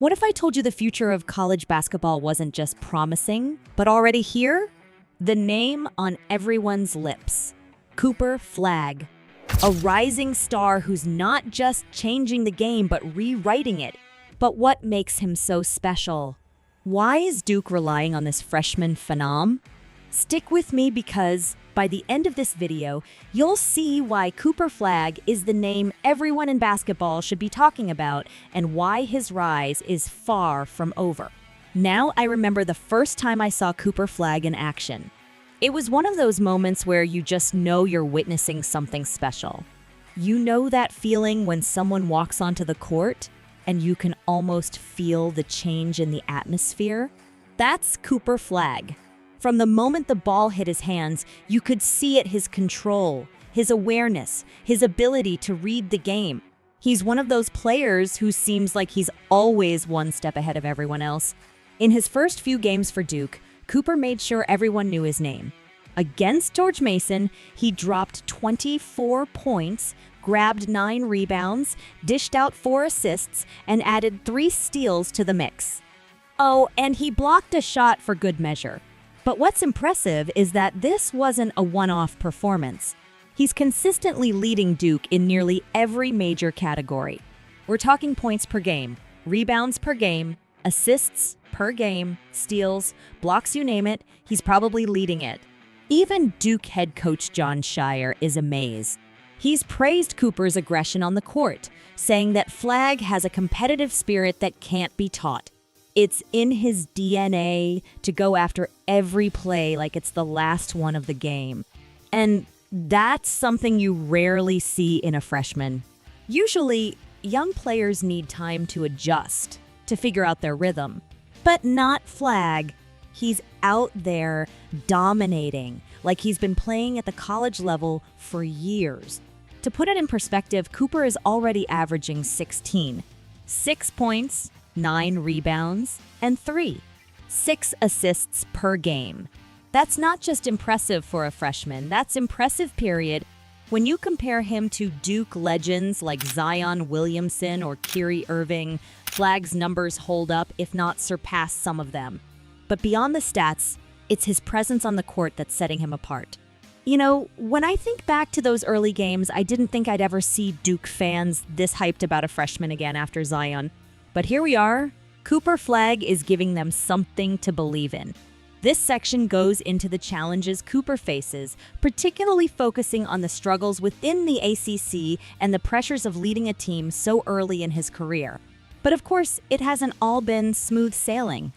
What if I told you the future of college basketball wasn't just promising, but already here? The name on everyone's lips. Cooper Flagg. A rising star who's not just changing the game, but rewriting it. But what makes him so special? Why is Duke relying on this freshman phenom? Stick with me because by the end of this video, you'll see why Cooper Flagg is the name everyone in basketball should be talking about and why his rise is far from over. Now I remember the first time I saw Cooper Flagg in action. It was one of those moments where you just know you're witnessing something special. You know that feeling when someone walks onto the court and you can almost feel the change in the atmosphere? That's Cooper Flagg. From the moment the ball hit his hands, you could see it, his control, his awareness, his ability to read the game. He's one of those players who seems like he's always one step ahead of everyone else. In his first few games for Duke, Cooper made sure everyone knew his name. Against George Mason, he dropped 24 points, grabbed 9 rebounds, dished out 4 assists, and added 3 steals to the mix. Oh, and he blocked a shot for good measure. But what's impressive is that this wasn't a one-off performance. He's consistently leading Duke in nearly every major category. We're talking points per game, rebounds per game, assists per game, steals, blocks, you name it, he's probably leading it. Even Duke head coach Jon Scheyer is amazed. He's praised Cooper's aggression on the court, saying that Flagg has a competitive spirit that can't be taught. It's in his DNA to go after every play like it's the last one of the game. And that's something you rarely see in a freshman. Usually, young players need time to adjust, to figure out their rhythm. But not Flagg. He's out there dominating, like he's been playing at the college level for years. To put it in perspective, Cooper is already averaging 16. 6 points, 9 rebounds, and 6 assists per game. That's not just impressive for a freshman, that's impressive, period. When you compare him to Duke legends like Zion Williamson or Kyrie Irving, Flagg's numbers hold up, if not surpass some of them. But beyond the stats, it's his presence on the court that's setting him apart. You know, when I think back to those early games, I didn't think I'd ever see Duke fans this hyped about a freshman again after Zion. But here we are. Cooper Flagg is giving them something to believe in. This section goes into the challenges Cooper faces, particularly focusing on the struggles within the ACC and the pressures of leading a team so early in his career. But of course, it hasn't all been smooth sailing.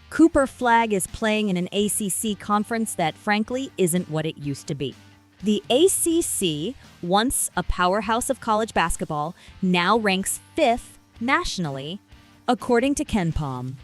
Cooper Flagg is playing in an ACC conference that, frankly, isn't what it used to be. The ACC, once a powerhouse of college basketball, now ranks 5th nationally, according to KenPom.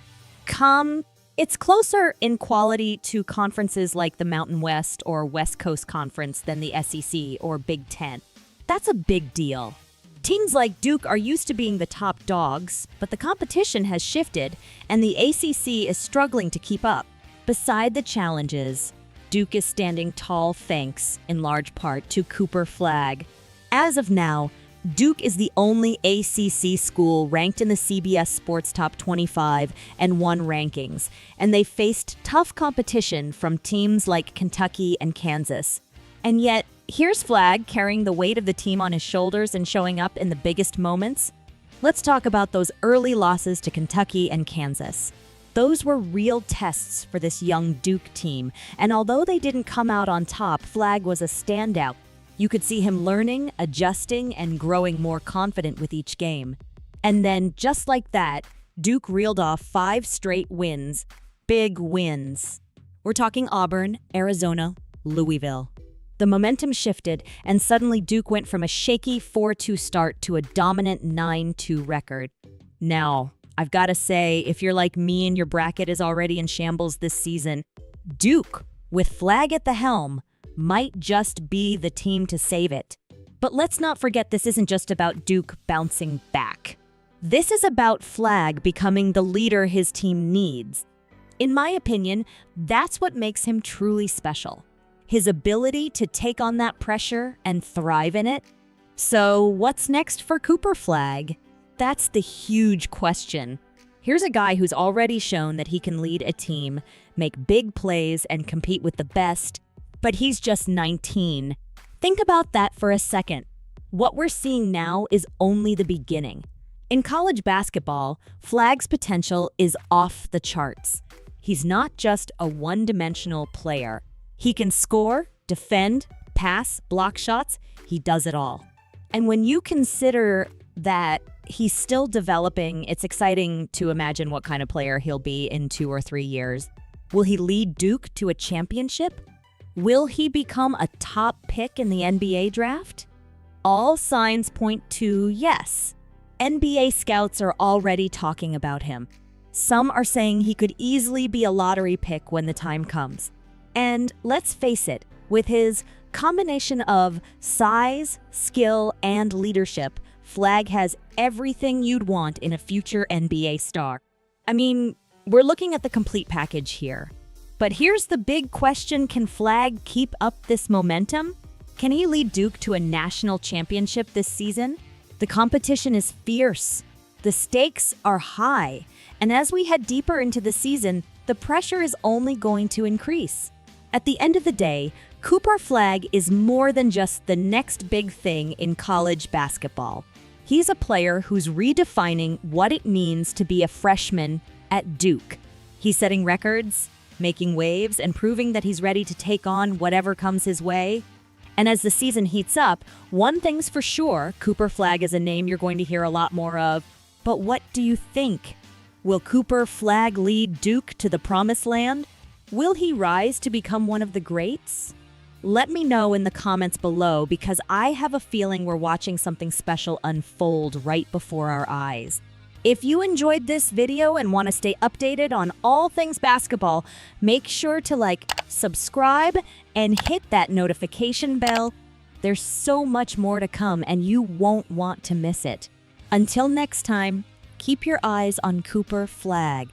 It's closer in quality to conferences like the Mountain West or West Coast Conference than the SEC or Big Ten. That's a big deal. Teams like Duke are used to being the top dogs, but the competition has shifted, and the ACC is struggling to keep up. Beside the challenges, Duke is standing tall thanks, in large part, to Cooper Flagg. As of now, Duke is the only ACC school ranked in the CBS Sports Top 25 and 1 rankings, and they faced tough competition from teams like Kentucky and Kansas. And yet, here's Flagg carrying the weight of the team on his shoulders and showing up in the biggest moments. Let's talk about those early losses to Kentucky and Kansas. Those were real tests for this young Duke team, and although they didn't come out on top, Flagg was a standout. You could see him learning, adjusting, and growing more confident with each game. And then, just like that, Duke reeled off 5 straight wins. Big wins. We're talking Auburn, Arizona, Louisville. The momentum shifted, and suddenly Duke went from a shaky 4-2 start to a dominant 9-2 record. Now, I've got to say, if you're like me and your bracket is already in shambles this season, Duke, with Flagg at the helm, might just be the team to save it. But let's not forget this isn't just about Duke bouncing back. This is about Flagg becoming the leader his team needs. In my opinion, that's what makes him truly special. His ability to take on that pressure and thrive in it. So what's next for Cooper Flagg? That's the huge question. Here's a guy who's already shown that he can lead a team, make big plays, and compete with the best, but he's just 19. Think about that for a second. What we're seeing now is only the beginning. In college basketball, Flagg's potential is off the charts. He's not just a one-dimensional player. He can score, defend, pass, block shots. He does it all. And when you consider that he's still developing, it's exciting to imagine what kind of player he'll be in 2 or 3 years. Will he lead Duke to a championship? Will he become a top pick in the NBA draft? All signs point to yes. NBA scouts are already talking about him. Some are saying he could easily be a lottery pick when the time comes. And let's face it, with his combination of size, skill, and leadership, Flagg has everything you'd want in a future NBA star. I mean, we're looking at the complete package here. But here's the big question: can Flagg keep up this momentum? Can he lead Duke to a national championship this season? The competition is fierce. The stakes are high. And as we head deeper into the season, the pressure is only going to increase. At the end of the day, Cooper Flagg is more than just the next big thing in college basketball. He's a player who's redefining what it means to be a freshman at Duke. He's setting records, making waves, and proving that he's ready to take on whatever comes his way. And as the season heats up, one thing's for sure: Cooper Flagg is a name you're going to hear a lot more of. But what do you think? Will Cooper Flagg lead Duke to the promised land? Will he rise to become one of the greats? Let me know in the comments below, because I have a feeling we're watching something special unfold right before our eyes. If you enjoyed this video and want to stay updated on all things basketball, make sure to subscribe, and hit that notification bell. There's so much more to come, and you won't want to miss it. Until next time, keep your eyes on Cooper Flagg.